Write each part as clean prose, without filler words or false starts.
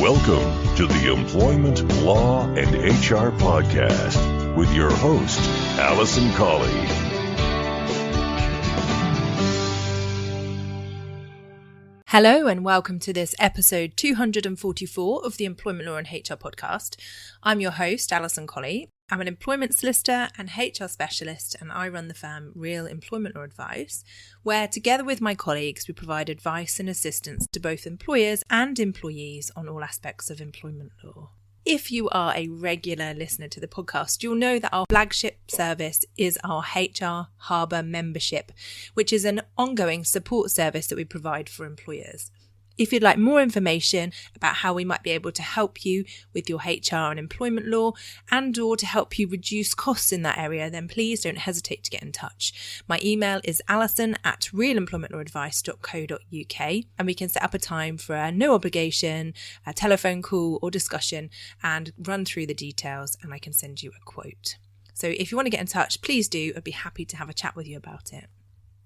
Welcome to the Employment Law and HR Podcast with your host, Alison Colley. Hello and welcome to this episode 244 of the Employment Law and HR Podcast. I'm your host, Alison Colley. I'm an employment solicitor and HR specialist, and I run the firm Real Employment Law Advice, where together with my colleagues we provide advice and assistance to both employers and employees on all aspects of employment law. If you are a regular listener to the podcast, you'll know that our flagship service is our HR Harbour membership, which is an ongoing support service that we provide for employers. If you'd like more information about how we might be able to help you with your HR and employment law and/or to help you reduce costs in that area, then please don't hesitate to get in touch. My email is alison@realemploymentlawsadvice.co.uk, and we can set up a time for a no obligation, a telephone call or discussion and run through the details, and I can send you a quote. So if you want to get in touch, please do. I'd be happy to have a chat with you about it.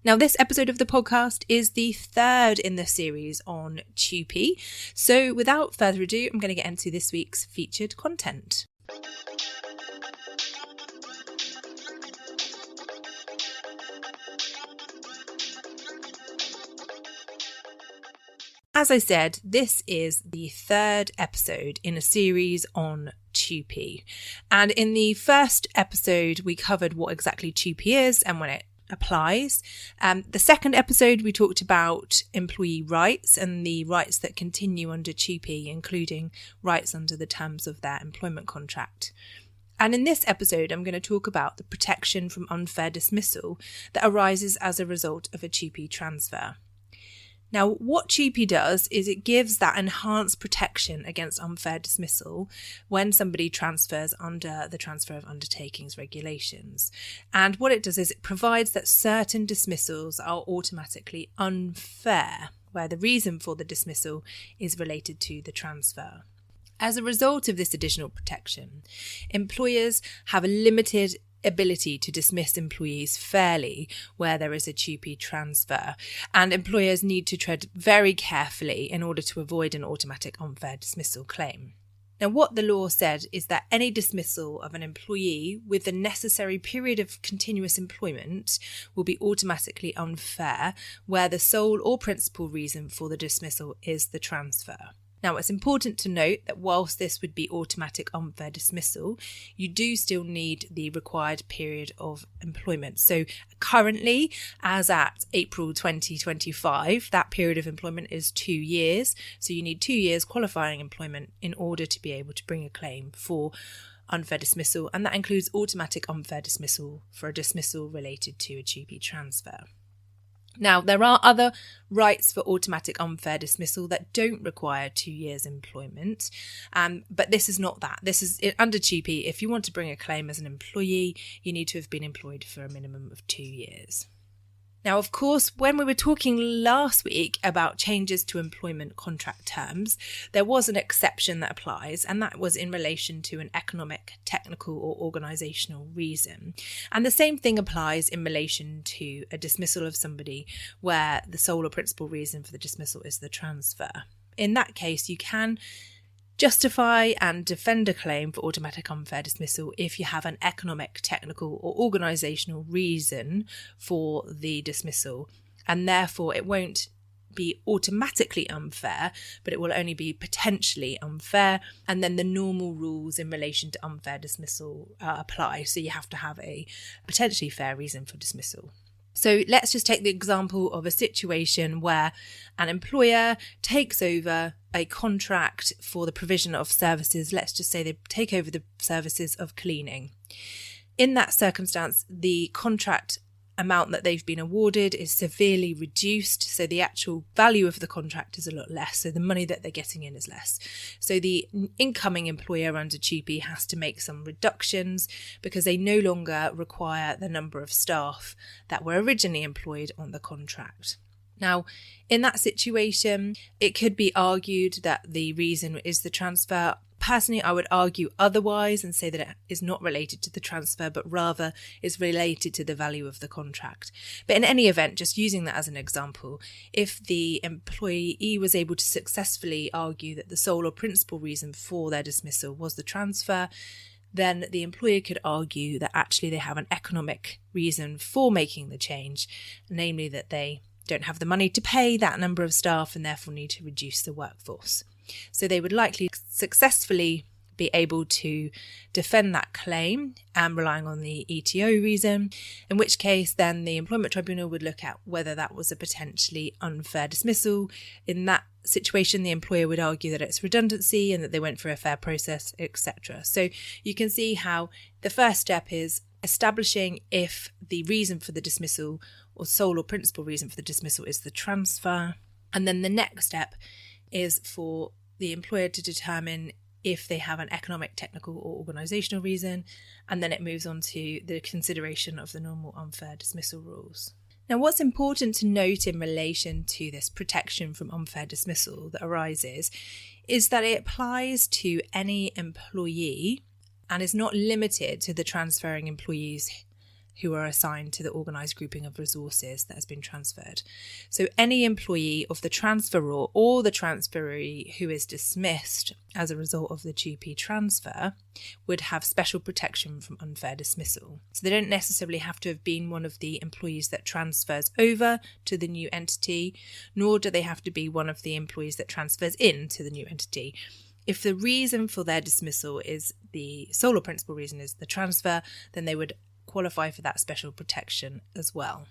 Now, this episode of the podcast is the third in the series on TUPE. So without further ado, I'm going to get into this week's featured content. As I said, this is the third episode in a series on TUPE. And in the first episode, we covered what exactly TUPE is and when it applies. The second episode, we talked about employee rights and the rights that continue under TUPE, including rights under the terms of their employment contract. And in this episode, I'm going to talk about the protection from unfair dismissal that arises as a result of a TUPE transfer. Now, what TUPE does is it gives that enhanced protection against unfair dismissal when somebody transfers under the Transfer of Undertakings regulations. And what it does is it provides that certain dismissals are automatically unfair, where the reason for the dismissal is related to the transfer. As a result of this additional protection, employers have a limited ability to dismiss employees fairly where there is a TUPE transfer, and employers need to tread very carefully in order to avoid an automatic unfair dismissal claim. Now, what the law said is that any dismissal of an employee with the necessary period of continuous employment will be automatically unfair where the sole or principal reason for the dismissal is the transfer. Now, it's important to note that whilst this would be automatic unfair dismissal, you do still need the required period of employment. So currently, as at April 2025, that period of employment is 2 years. So you need 2 years qualifying employment in order to be able to bring a claim for unfair dismissal, and that includes automatic unfair dismissal for a dismissal related to a TUPE transfer. Now, there are other rights for automatic unfair dismissal that don't require 2 years employment, but this is not that. This is under TUPE. If you want to bring a claim as an employee, you need to have been employed for a minimum of 2 years. Now, of course, when we were talking last week about changes to employment contract terms, there was an exception that applies, and that was in relation to an economic, technical or organisational reason. And the same thing applies in relation to a dismissal of somebody where the sole or principal reason for the dismissal is the transfer. In that case, you can justify and defend a claim for automatic unfair dismissal if you have an economic, technical or organisational reason for the dismissal, and therefore it won't be automatically unfair, but it will only be potentially unfair, and then the normal rules in relation to unfair dismissal apply. So you have to have a potentially fair reason for dismissal. So let's just take the example of a situation where an employer takes over a contract for the provision of services. Let's just say they take over the services of cleaning. In that circumstance, the contract amount that they've been awarded is severely reduced, so the actual value of the contract is a lot less, so the money that they're getting in is less. So the incoming employer under TUPE has to make some reductions because they no longer require the number of staff that were originally employed on the contract. Now, in that situation, it could be argued that the reason is the transfer. Personally, I would argue otherwise and say that it is not related to the transfer, but rather is related to the value of the contract. But in any event, just using that as an example, if the employee was able to successfully argue that the sole or principal reason for their dismissal was the transfer, then the employer could argue that actually they have an economic reason for making the change, namely that they don't have the money to pay that number of staff and therefore need to reduce the workforce. So they would likely successfully be able to defend that claim relying on the ETO reason, in which case then the Employment Tribunal would look at whether that was a potentially unfair dismissal. In that situation, the employer would argue that it's redundancy and that they went through a fair process, etc. So you can see how the first step is establishing if the reason for the dismissal or sole or principal reason for the dismissal is the transfer. And then the next step is for the employer to determine if they have an economic, technical or organisational reason, and then it moves on to the consideration of the normal unfair dismissal rules. Now, what's important to note in relation to this protection from unfair dismissal that arises is that it applies to any employee and is not limited to the transferring employees who are assigned to the organised grouping of resources that has been transferred. So any employee of the transferor or the transferee who is dismissed as a result of the TUPE transfer would have special protection from unfair dismissal. So they don't necessarily have to have been one of the employees that transfers over to the new entity, nor do they have to be one of the employees that transfers into the new entity. If the reason for their dismissal is the sole or principal reason is the transfer, then they would qualify for that special protection as well.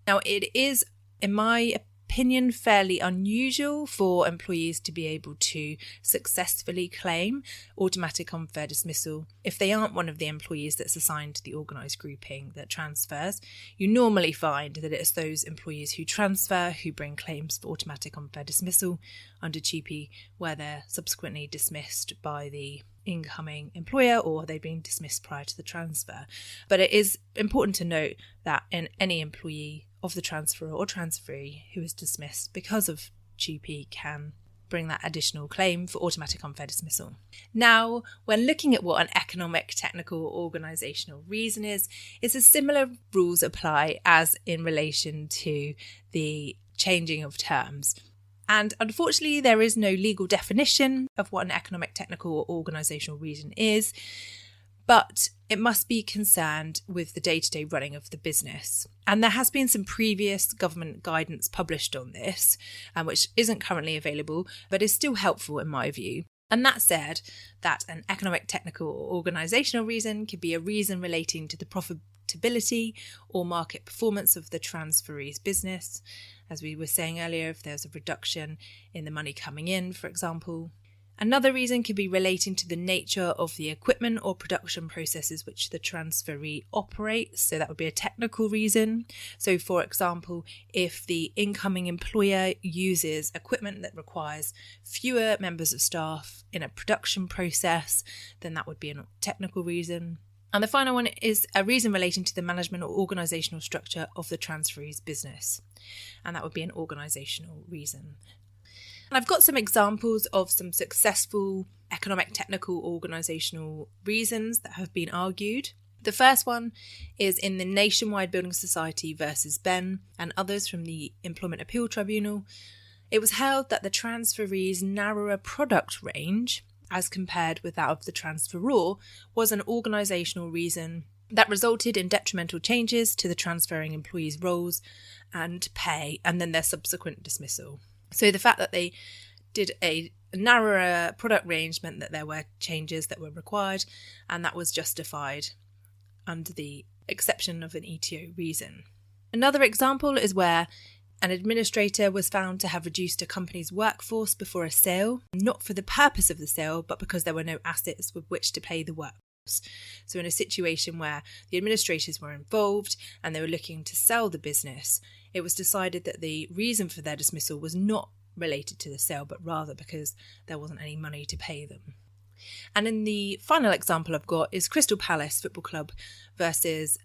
Now, it is, in my opinion, fairly unusual for employees to be able to successfully claim automatic unfair dismissal if they aren't one of the employees that's assigned to the organised grouping that transfers. You normally find that it's those employees who transfer who bring claims for automatic unfair dismissal under TUPE, where they're subsequently dismissed by the incoming employer or they've been dismissed prior to the transfer. But it is important to note that in any employee of the transferor or transferee who is dismissed because of TUPE can bring that additional claim for automatic unfair dismissal. Now, when looking at what an economic, technical, or organisational reason is, it's a similar rules apply as in relation to the changing of terms. And unfortunately, there is no legal definition of what an economic, technical, or organisational reason is, but it must be concerned with the day-to-day running of the business. And there has been some previous government guidance published on this, which isn't currently available, but is still helpful in my view. And that said, that an economic, technical, or organisational reason could be a reason relating to the profitability or market performance of the transferee's business. As we were saying earlier, if there's a reduction in the money coming in, for example. Another reason could be relating to the nature of the equipment or production processes which the transferee operates. So that would be a technical reason. So for example, if the incoming employer uses equipment that requires fewer members of staff in a production process, then that would be a technical reason. And the final one is a reason relating to the management or organisational structure of the transferee's business. And that would be an organisational reason. And I've got some examples of some successful economic, technical, organisational reasons that have been argued. The first one is in the Nationwide Building Society versus Ben and others from the Employment Appeal Tribunal. It was held that the transferee's narrower product range, as compared with that of the transferor, was an organisational reason that resulted in detrimental changes to the transferring employees' roles and pay, and then their subsequent dismissal. So the fact that they did a narrower product range meant that there were changes that were required, and that was justified under the exception of an ETO reason. Another example is where an administrator was found to have reduced a company's workforce before a sale, not for the purpose of the sale, but because there were no assets with which to pay the workforce. So in a situation where the administrators were involved and they were looking to sell the business, it was decided that the reason for their dismissal was not related to the sale, but rather because there wasn't any money to pay them. And in the final example I've got is Crystal Palace Football Club versus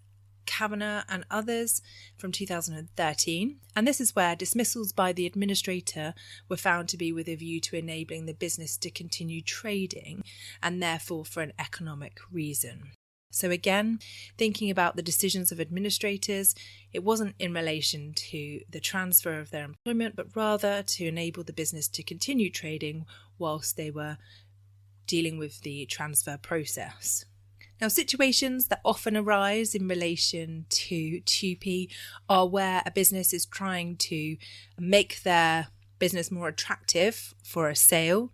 Kavanagh and others from 2013. And this is where dismissals by the administrator were found to be with a view to enabling the business to continue trading and therefore for an economic reason. So again, thinking about the decisions of administrators, it wasn't in relation to the transfer of their employment, but rather to enable the business to continue trading whilst they were dealing with the transfer process. Now, situations that often arise in relation to TUPE are where a business is trying to make their business more attractive for a sale,